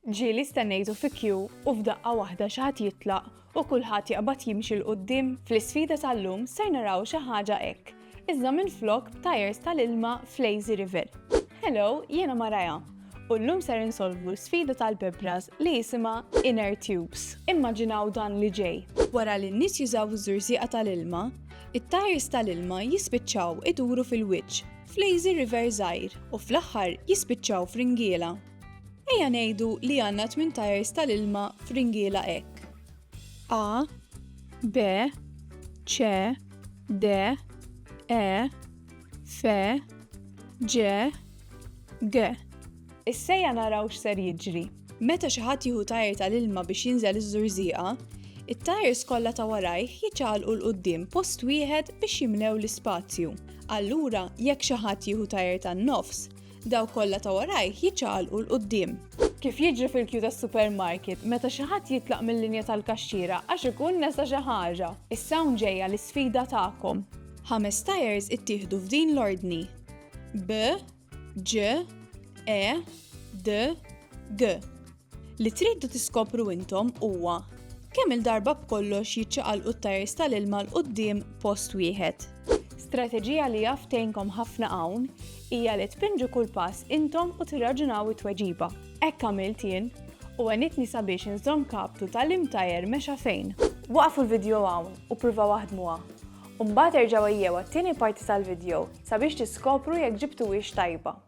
Ġieli stennejtu fi queue u f'daqqa waħda xi ħadd jitlaq u kulħadd jaqbad jimxi l quddiem fl-isfida tal-lum ser naraw xi ħaġa hekk. Iżda minflok b'tajers tal-ilma f'Lazy River. Hello, jiena Maraja. U llum ser insolvu l-sfida tal-bebras li jisimha Inner Tubes. Immaġinaw dan li ġej. Wara li n-nies jużaw iż-żurżieqa tal-ilma, it-tajers tal-ilma jispiċċaw iduru fil-wiċċ f'Lazy River żgħir u fl-aħħar jispiċċaw f'ringiela. Ejja ngħidu li għandna 8 tajers tal-ilma f'ringiela hekk. A, B, C, D, E, F, G, G. Issejja naraw x'ser jiġri. Meta xi ħadd jieħu tajer tal-ilma biex jinżel iż-żurżieqa, it-tajers kollha ta' warajh jiċċaqalqu l quddiem post wieħed biex jimlew l-ispazju. Allura jekk xi ħadd jieħu tajer tan-nofs, daw kollha ta' warajh jiċċaqalqu l quddiem. Kif jiġri fil-queue tas-supermarket meta xi ħadd jitlaq mill-linja tal-kaxxiera għax ikun nesa xi ħaġa. Issa hawn ġejja l-isfida tagħkom. 5 tajers ittieħdu f'din l-ordni: B, G, E, D, G. Li tridu tiskopru intom huwa kemm il-darba b'kollox jiċċaqalqu t-tajers tal-ilma l quddiem post wieħed. Strateġija li jaf tgħinkom ħafna hawn hija li tpinġu kull pass intom u tirraġunaw it-tweġiba. Hekk għamilt jien u għenitni sabiex inżomm kaptu tal-imtajer mexa fejn. Waqfu l-video hawn u pruvaw waħdmuha. U mbagħad erġgħu ejjew għat-tieni parti tal-video sabiex tiskopru jekk ġibtuwiex tajba.